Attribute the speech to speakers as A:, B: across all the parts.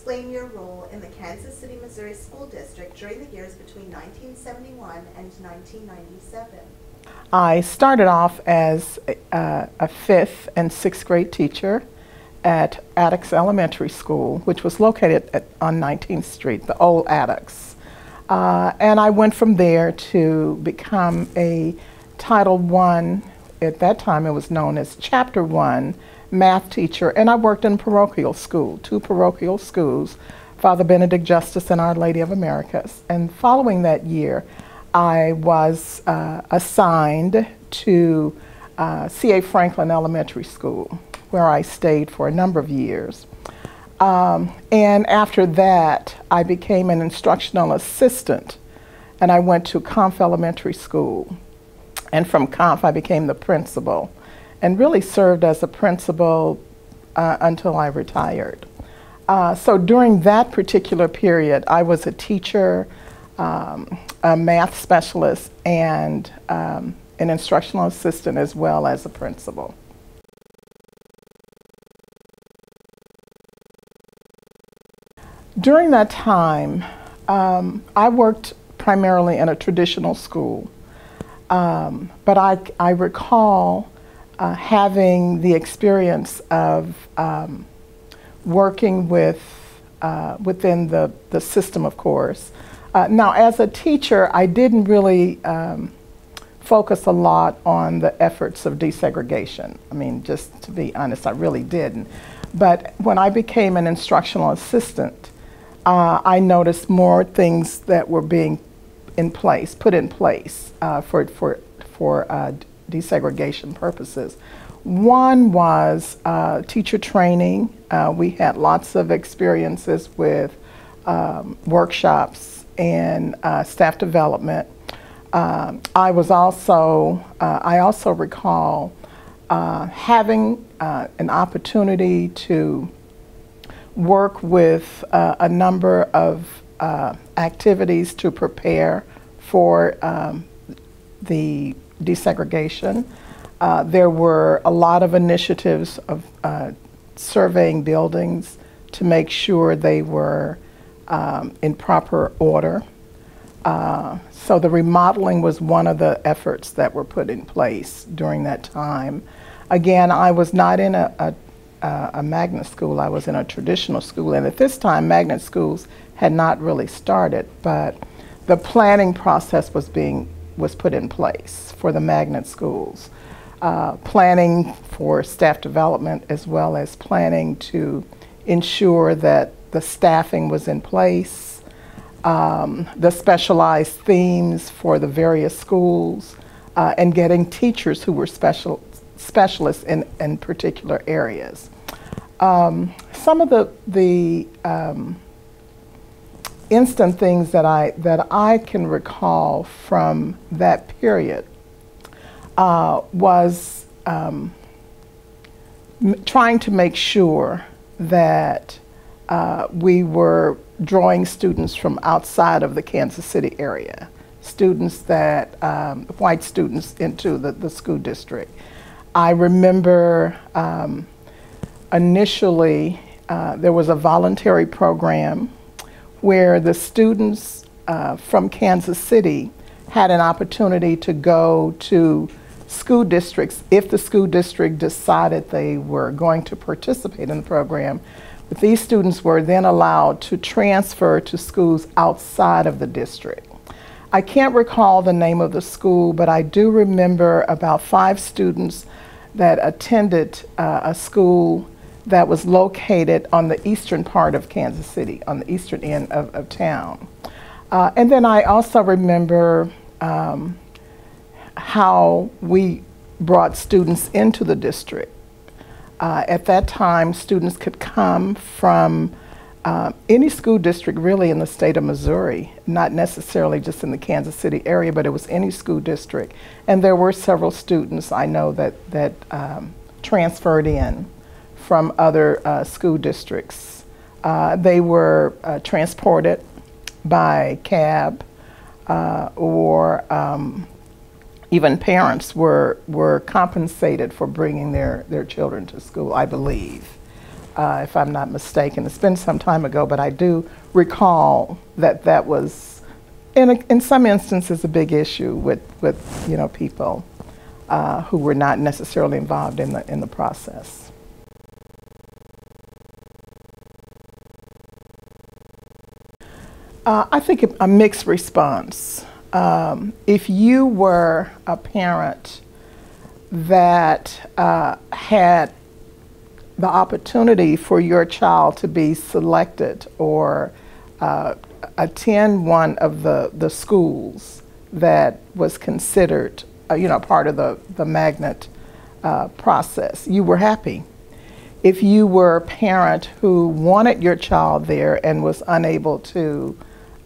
A: explain your role in the Kansas City, Missouri School District during the years between 1971 and 1997.
B: I started off as a fifth and sixth grade teacher at Attucks Elementary School, which was located on 19th Street, the old Attucks. And I went from there to become a Title I, at that time it was known as Chapter I, math teacher, and I worked in parochial school, 2 parochial schools, Father Benedict Justice and Our Lady of Americas. And following that year, I was assigned to C.A. Franklin Elementary School, where I stayed for a number of years. And after that, I became an instructional assistant, and I went to Conf Elementary School. And from Conf, I became the principal, and really served as a principal until I retired. So during that particular period, I was a teacher, a math specialist, and an instructional assistant, as well as a principal. During that time, I worked primarily in a traditional school, but I recall having the experience of working with within the system, of course. Now, as a teacher, I didn't really focus a lot on the efforts of desegregation. I mean, just to be honest, I really didn't. But when I became an instructional assistant, I noticed more things that were being put in place for desegregation purposes. One was teacher training. We had lots of experiences with workshops and staff development. I also recall having an opportunity to work with a number of activities to prepare for the desegregation. There were a lot of initiatives of surveying buildings to make sure they were in proper order. So the remodeling was one of the efforts that were put in place during that time. Again, I was not in a magnet school, I was in a traditional school, and at this time magnet schools had not really started, but the planning process was put in place for the magnet schools. Planning for staff development, as well as planning to ensure that the staffing was in place, the specialized themes for the various schools, and getting teachers who were specialists in particular areas. Some of the instant things that I can recall from that period was trying to make sure that we were drawing students from outside of the Kansas City area, students that, white students, into the school district. I remember initially there was a voluntary program where the students from Kansas City had an opportunity to go to school districts if the school district decided they were going to participate in the program. But these students were then allowed to transfer to schools outside of the district. I can't recall the name of the school, but I do remember about 5 students that attended a school that was located on the eastern part of Kansas City, on the eastern end of town. And then I also remember how we brought students into the district. At that time, students could come from any school district really in the state of Missouri, not necessarily just in the Kansas City area, but it was any school district. And there were several students I know that transferred in from other school districts. They were transported by cab or even parents were compensated for bringing their children to school, I believe. if I'm not mistaken. It's been some time ago, but I do recall that that was, in some instances, a big issue with people who were not necessarily involved in the process. I think a mixed response. If you were a parent that had the opportunity for your child to be selected or attend one of the schools that was considered, part of the magnet process, you were happy. If you were a parent who wanted your child there and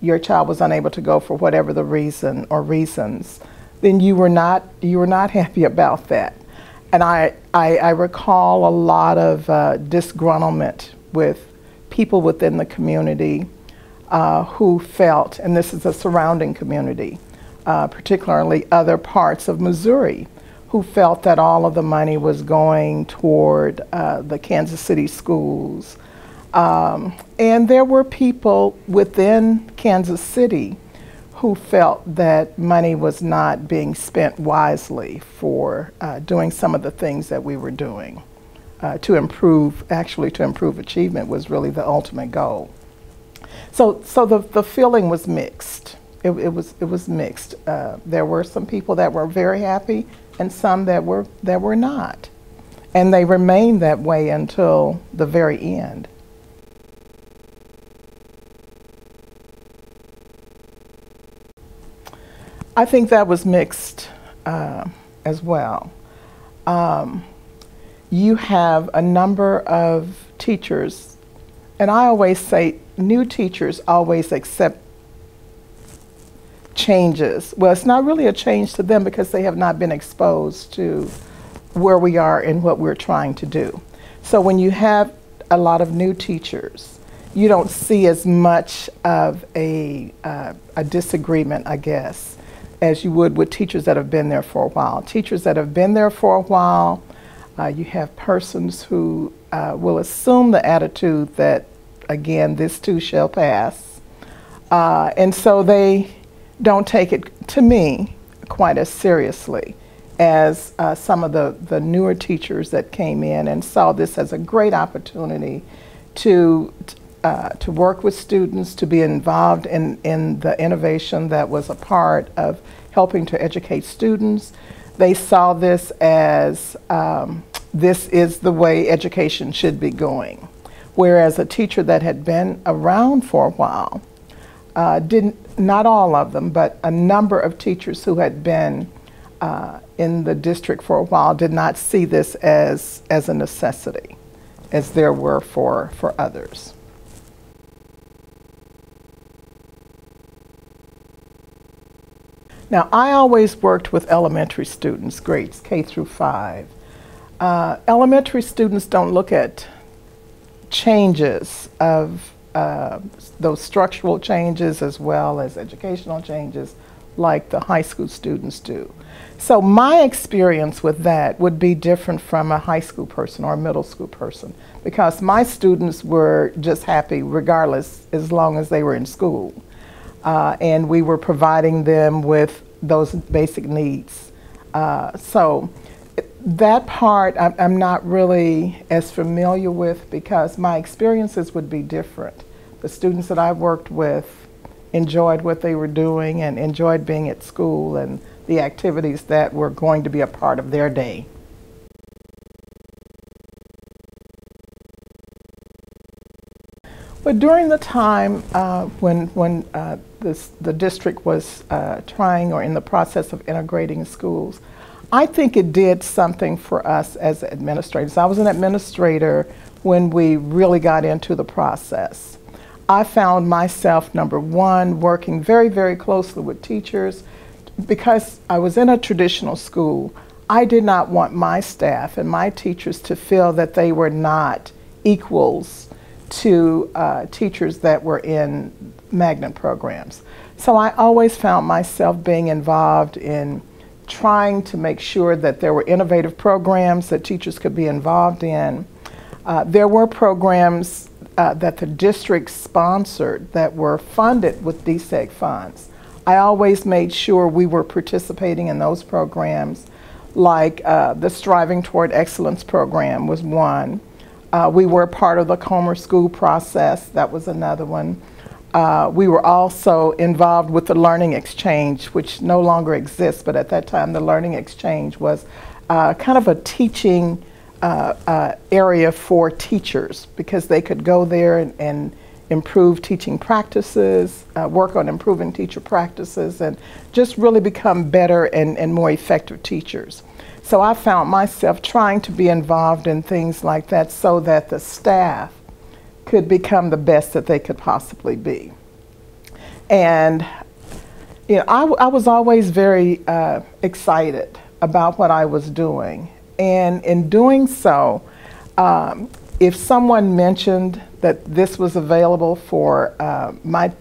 B: your child was unable to go for whatever the reason or reasons, then you were not happy about that. And I recall a lot of disgruntlement with people within the community who felt, and this is a surrounding community, particularly other parts of Missouri, who felt that all of the money was going toward the Kansas City schools. And there were people within Kansas City who felt that money was not being spent wisely for doing some of the things that we were doing. To improve achievement was really the ultimate goal. So the feeling was mixed. It was mixed. There were some people that were very happy and some that were not. And they remained that way until the very end. I think that was mixed as well. You have a number of teachers, and I always say new teachers always accept changes. Well, it's not really a change to them because they have not been exposed to where we are and what we're trying to do. So when you have a lot of new teachers, you don't see as much of a disagreement, I guess, as you would with teachers that have been there for a while. Teachers that have been there for a while, you have persons who will assume the attitude that, again, this too shall pass. And so they don't take it, to me, quite as seriously as some of the newer teachers that came in and saw this as a great opportunity to work with students, to be involved in the innovation that was a part of helping to educate students. They saw this as this is the way education should be going. Whereas a teacher that had been around for a while, not all of them, but a number of teachers who had been in the district for a while did not see this as a necessity, as there were for others. Now, I always worked with elementary students, grades K through 5. Elementary students don't look at changes of those structural changes as well as educational changes like the high school students do. So my experience with that would be different from a high school person or a middle school person, because my students were just happy regardless, as long as they were in school. And we were providing them with those basic needs. So that part I'm not really as familiar with, because my experiences would be different. The students that I worked with enjoyed what they were doing and enjoyed being at school and the activities that were going to be a part of their day. But during the time when the district was trying or in the process of integrating schools, I think it did something for us as administrators. I was an administrator when we really got into the process. I found myself, number one, working very, very closely with teachers. Because I was in a traditional school, I did not want my staff and my teachers to feel that they were not equals to teachers that were in magnet programs. So I always found myself being involved in trying to make sure that there were innovative programs that teachers could be involved in. There were programs that the district sponsored that were funded with DSEG funds. I always made sure we were participating in those programs, like the Striving Toward Excellence program was one. We were part of the Comer School process, that was another one. We were also involved with the Learning Exchange, which no longer exists, but at that time the Learning Exchange was kind of a teaching area for teachers, because they could go there and improve teaching practices, work on improving teacher practices, and just really become better and more effective teachers. So I found myself trying to be involved in things like that so that the staff could become the best that they could possibly be. And you know, I was always very excited about what I was doing. And in doing so, if someone mentioned that this was available for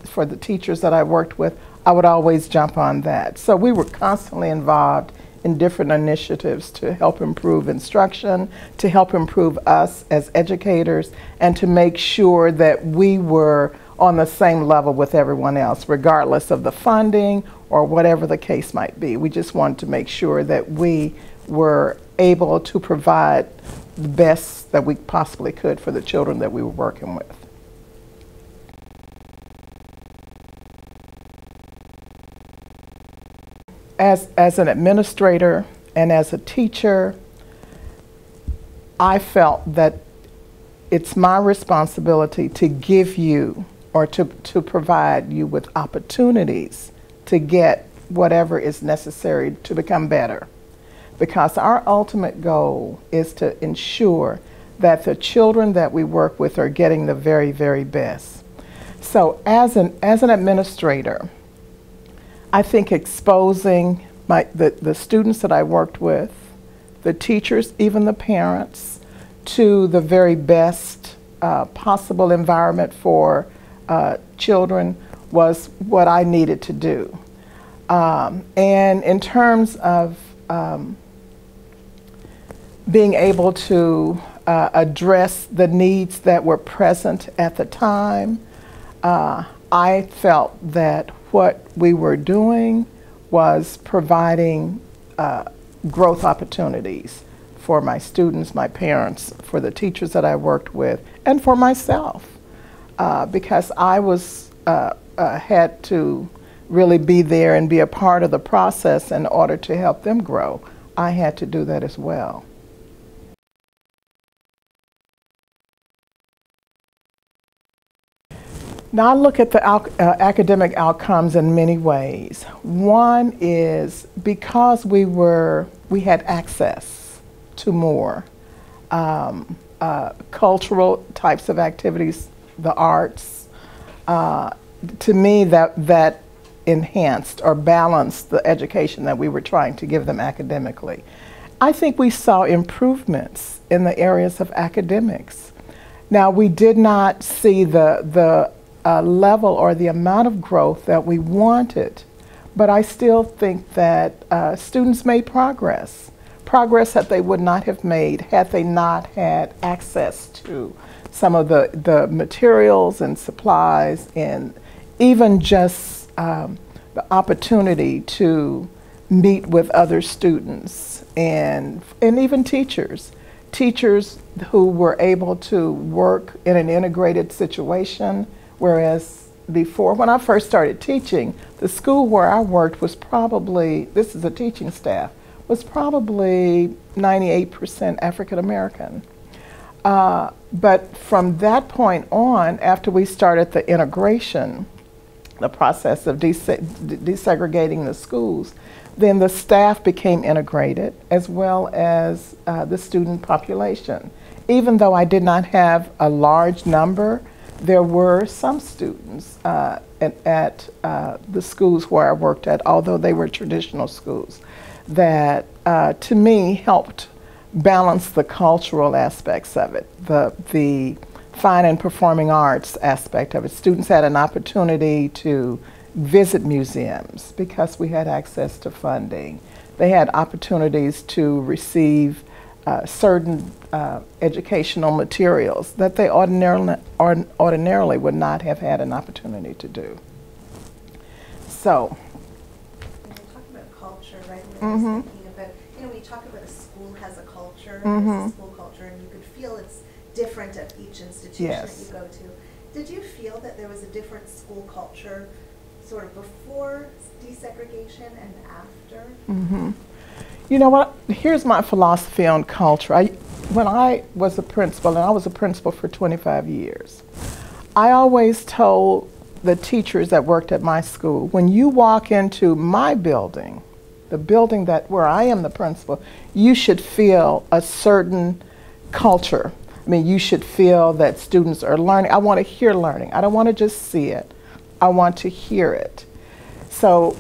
B: for the teachers that I worked with, I would always jump on that. So we were constantly involved in different initiatives to help improve instruction, to help improve us as educators, and to make sure that we were on the same level with everyone else, regardless of the funding or whatever the case might be. We just wanted to make sure that we were able to provide the best that we possibly could for the children that we were working with. As an administrator and as a teacher, I felt that it's my responsibility to give you or to provide you with opportunities to get whatever is necessary to become better. Because our ultimate goal is to ensure that the children that we work with are getting the very, very best. So as an administrator, I think exposing the students that I worked with, the teachers, even the parents, to the very best possible environment for children was what I needed to do. And in terms of being able to address the needs that were present at the time, I felt that what we were doing was providing growth opportunities for my students, my parents, for the teachers that I worked with, and for myself, because I was had to really be there and be a part of the process in order to help them grow. I had to do that as well. Now I look at the academic outcomes in many ways. One is because we had access to more cultural types of activities, the arts. To me, that enhanced or balanced the education that we were trying to give them academically. I think we saw improvements in the areas of academics. Now, we did not see the level or the amount of growth that we wanted, but I still think that students made progress that they would not have made had they not had access to some of the materials and supplies, and even just the opportunity to meet with other students and even teachers who were able to work in an integrated situation. Whereas before, when I first started teaching, the school where I worked was probably, this is a teaching staff, was probably 98% African American. But from that point on, after we started the integration, the process of desegregating the schools, then the staff became integrated as well as the student population. Even though I did not have a large number, there were some students at the schools where I worked at, although they were traditional schools, that to me helped balance the cultural aspects of it, the fine and performing arts aspect of it. Students had an opportunity to visit museums because we had access to funding. They had opportunities to receive certain educational materials that they ordinarily would not have had an opportunity to do. So,
A: when you talk about culture, right, and I was thinking about, when you talk about a school has a culture, there's a school culture, and you could feel it's different at each institution that you go to. Did you feel that there was a different school culture sort of before desegregation and after?
B: You know what? Here's my philosophy on culture. When I was a principal, and I was a principal for 25 years, I always told the teachers that worked at my school, when you walk into my building, the building where I am the principal, you should feel a certain culture. I mean, you should feel that students are learning. I want to hear learning. I don't want to just see it. I want to hear it. So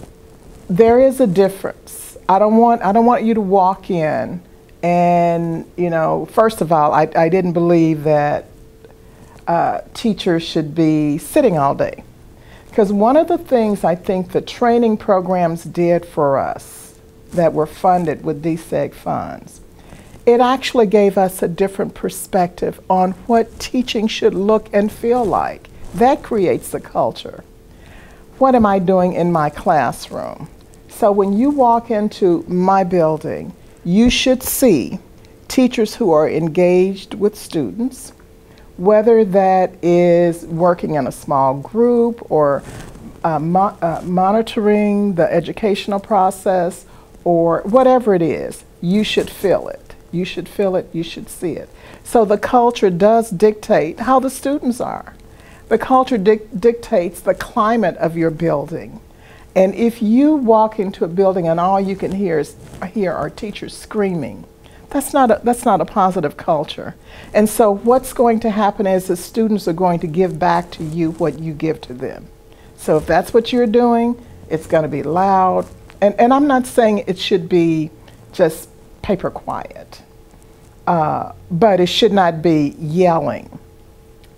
B: there is a difference. I don't want you to walk in and, first of all, I didn't believe that teachers should be sitting all day. Because one of the things I think the training programs did for us that were funded with DSEG funds, it actually gave us a different perspective on what teaching should look and feel like. That creates the culture. What am I doing in my classroom? So when you walk into my building, you should see teachers who are engaged with students, whether that is working in a small group or monitoring the educational process or whatever it is. You should feel it. You should feel it. You should see it. So the culture does dictate how the students are. The culture dictates the climate of your building. And if you walk into a building and all you can hear are teachers screaming, that's not a positive culture. And so what's going to happen is the students are going to give back to you what you give to them. So if that's what you're doing, it's going to be loud. And I'm not saying it should be just paper quiet, but it should not be yelling.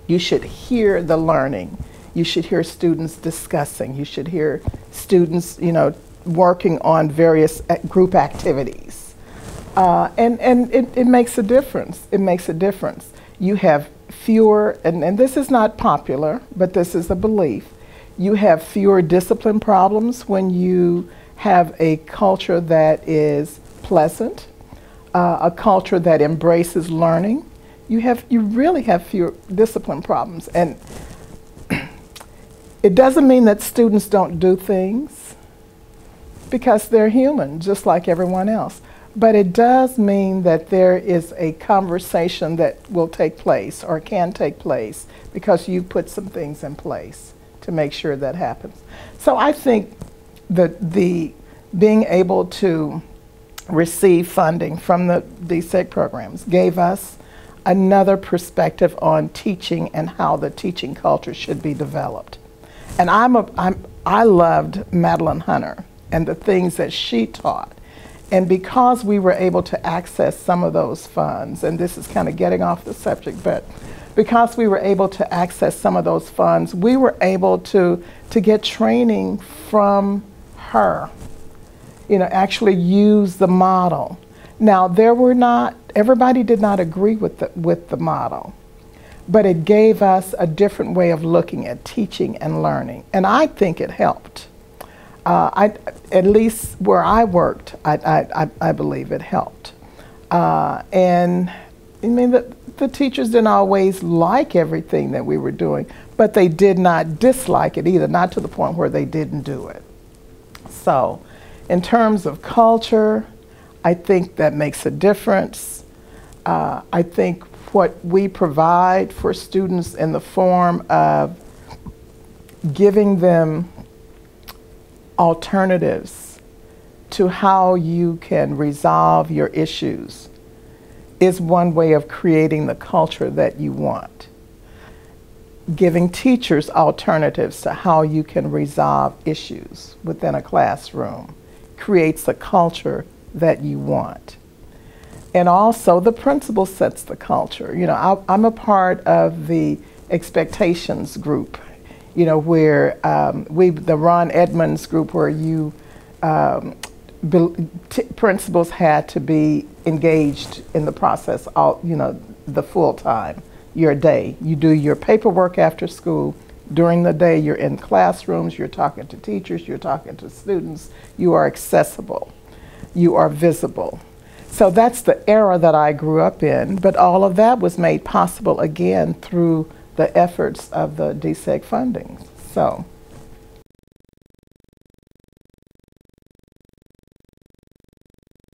B: You should hear the learning. You should hear students discussing. You should hear students, working on various group activities. And it makes a difference. It makes a difference. You have fewer, and this is not popular, but this is a belief. You have fewer discipline problems when you have a culture that is pleasant, a culture that embraces learning. You really have fewer discipline problems. And it doesn't mean that students don't do things, because they're human, just like everyone else. But it does mean that there is a conversation that will take place or can take place because you put some things in place to make sure that happens. So I think that the being able to receive funding from the DSEG programs gave us another perspective on teaching and how the teaching culture should be developed. And I loved Madeline Hunter and the things that she taught. And because we were able to access some of those funds, and this is kind of getting off the subject, but because we were able to access some of those funds, we were able to get training from her, actually use the model. Now, everybody did not agree with the model, but it gave us a different way of looking at teaching and learning. And I think it helped. At least where I worked, I believe it helped. And I mean, the teachers didn't always like everything that we were doing, but they did not dislike it either, not to the point where they didn't do it. So in terms of culture, I think that makes a difference. I think what we provide for students in the form of giving them alternatives to how you can resolve your issues is one way of creating the culture that you want. Giving teachers alternatives to how you can resolve issues within a classroom creates a culture that you want. And also the principal sets the culture. I'm a part of the expectations group, where the Ron Edmonds group, where you principals had to be engaged in the process all, the full time, your day. You do your paperwork after school. During the day, you're in classrooms, you're talking to teachers, you're talking to students, you are accessible, you are visible. So that's the era that I grew up in, but all of that was made possible again through the efforts of the DSEG funding. So.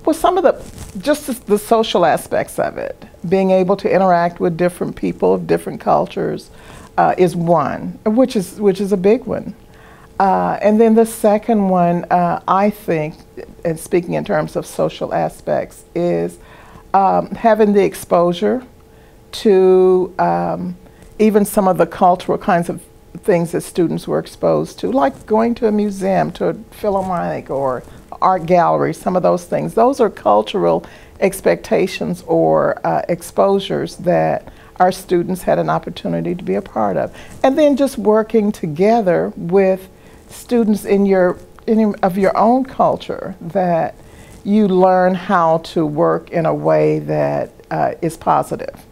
B: Well, some of the social aspects of it, being able to interact with different people of different cultures is one, which is a big one. And then the second one, I think, and speaking in terms of social aspects, is having the exposure to even some of the cultural kinds of things that students were exposed to, like going to a museum, to a philharmonic or art gallery, some of those things. Those are cultural expectations or exposures that our students had an opportunity to be a part of. And then just working together with students of your own culture, that you learn how to work in a way that is positive,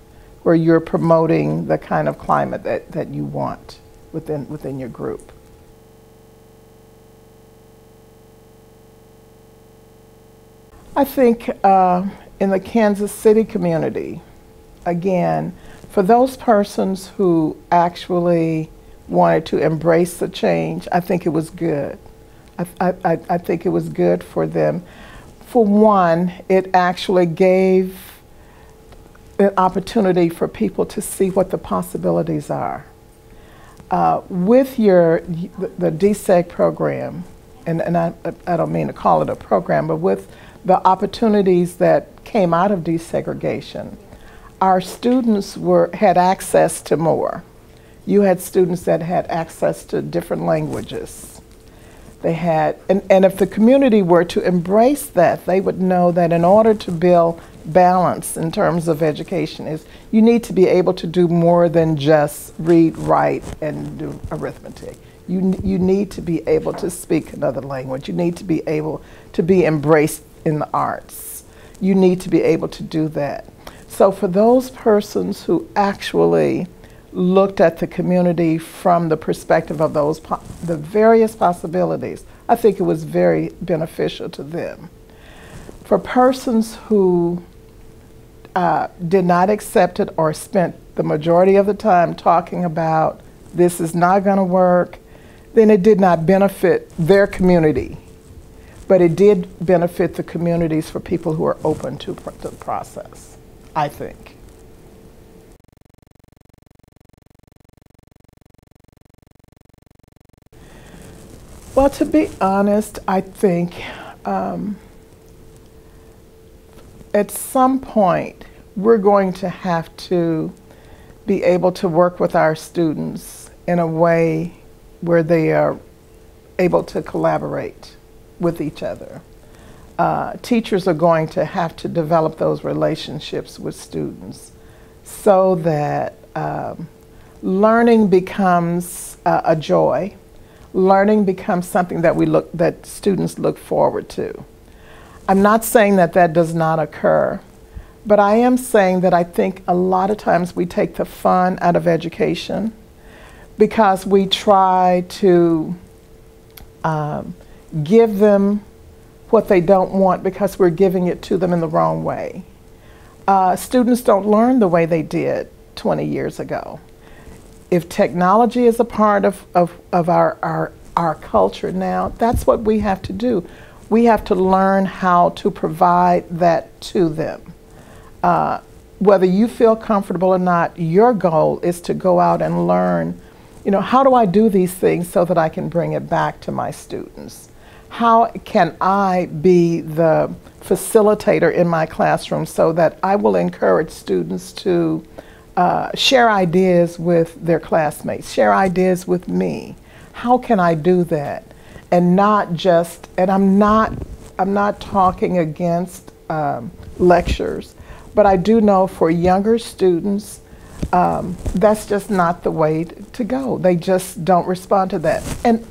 B: where you're promoting the kind of climate that you want within your group. I think in the Kansas City community, again, for those persons who actually wanted to embrace the change, I think it was good. I think it was good for them. For one, it actually gave an opportunity for people to see what the possibilities are. With the DSEG program, and I don't mean to call it a program, but with the opportunities that came out of desegregation, our students had access to more. You had students that had access to different languages. They had, and if the community were to embrace that, they would know that in order to build balance in terms of education, you need to be able to do more than just read, write, and do arithmetic. You need to be able to speak another language. You need to be able to be embraced in the arts. You need to be able to do that. So for those persons who actually looked at the community from the perspective of the various possibilities, I think it was very beneficial to them. For persons who did not accept it or spent the majority of the time talking about this is not going to work, then it did not benefit their community. But it did benefit the communities for people who are open to the process, I think. Well, to be honest, I think at some point we're going to have to be able to work with our students in a way where they are able to collaborate with each other. Teachers are going to have to develop those relationships with students so that learning becomes a joy. Learning becomes something that students look forward to. I'm not saying that does not occur, but I am saying that I think a lot of times we take the fun out of education because we try to give them what they don't want because we're giving it to them in the wrong way. Students don't learn the way they did 20 years ago. If technology is a part of our culture now, that's what we have to do. We have to learn how to provide that to them. Whether you feel comfortable or not, your goal is to go out and learn, how do I do these things so that I can bring it back to my students? How can I be the facilitator in my classroom so that I will encourage students to share ideas with their classmates, share ideas with me? How can I do that? And not just, and I'm not talking against lectures, but I do know for younger students, that's just not the way to go. They just don't respond to that. And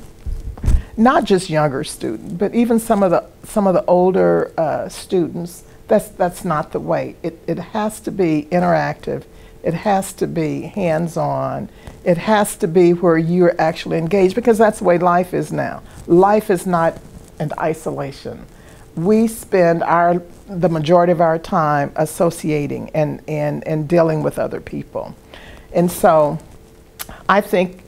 B: not just younger students, but even some of the older students, that's not the way. It has to be interactive. It has to be hands-on. It has to be where you're actually engaged, because that's the way life is now. Life is not in isolation. We spend the majority of our time associating and dealing with other people. And so I think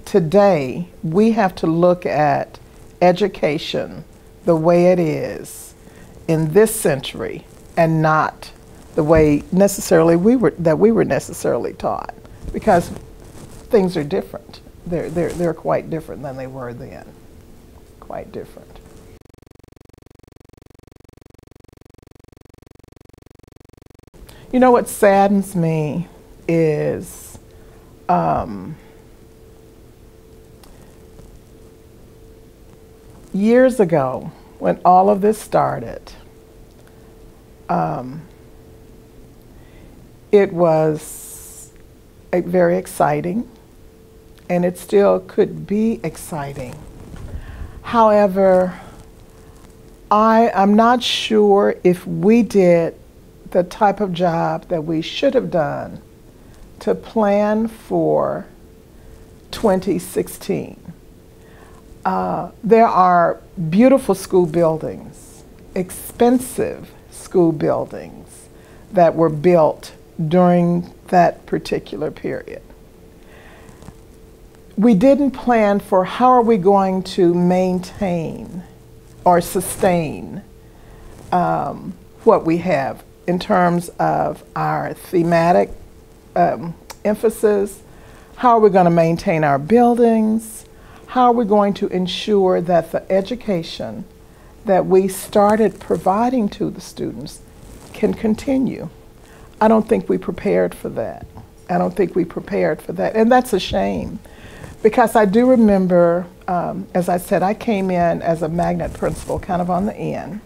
B: today we have to look at education the way it is in this century, and not the way necessarily we were necessarily taught, because things are different. They're quite different than they were then. Quite different. You know what saddens me is years ago, when all of this started, it was very exciting, and it still could be exciting. However, I'm not sure if we did the type of job that we should have done to plan for 2016. There are beautiful school buildings, expensive school buildings that were built during that particular period. We didn't plan for how are we going to maintain or sustain what we have in terms of our thematic emphasis. How are we going to maintain our buildings? How are we going to ensure that the education that we started providing to the students can continue? I don't think we prepared for that. I don't think we prepared for that. And that's a shame, because I do remember, as I said, I came in as a magnet principal, kind of on the end.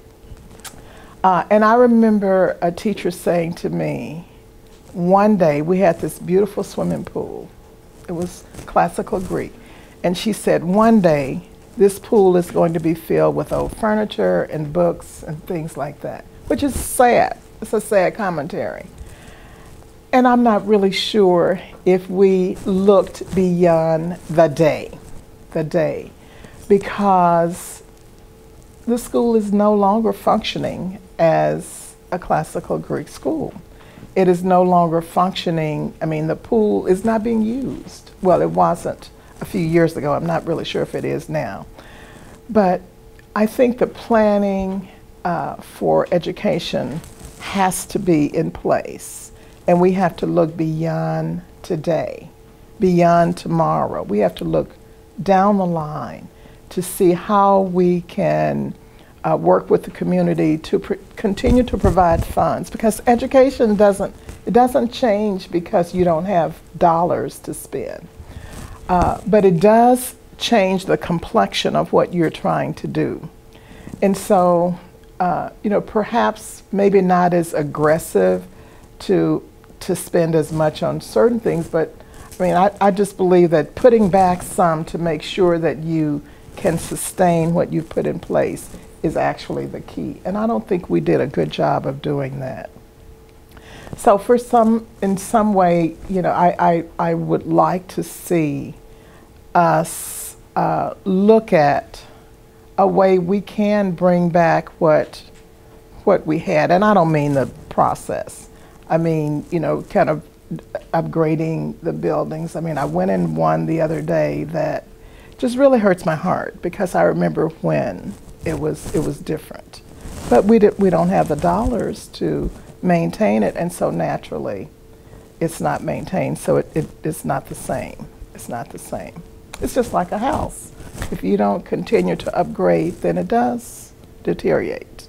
B: And I remember a teacher saying to me, one day we had this beautiful swimming pool. It was classical Greek. And she said, one day this pool is going to be filled with old furniture and books and things like that, which is sad. It's a sad commentary. And I'm not really sure if we looked beyond the day, because the school is no longer functioning as a classical Greek school. It is no longer functioning. I mean, the pool is not being used. Well, it wasn't a few years ago. I'm not really sure if it is now. But I think the planning for education has to be in place. And we have to look beyond today, beyond tomorrow. We have to look down the line to see how we can work with the community to continue to provide funds, because education doesn't change because you don't have dollars to spend. But it does change the complexion of what you're trying to do. And so, perhaps maybe not as aggressive to spend as much on certain things, but I mean, I just believe that putting back some to make sure that you can sustain what you've put in place is actually the key. And I don't think we did a good job of doing that. So in some way, I would like to see us look at a way we can bring back what we had. And I don't mean the process. I mean, kind of upgrading the buildings. I mean, I went in one the other day that just really hurts my heart, because I remember when it was different. But we don't have the dollars to maintain it, and so naturally it's not maintained, so it's not the same. It's not the same. It's just like a house. If you don't continue to upgrade, then it does deteriorate.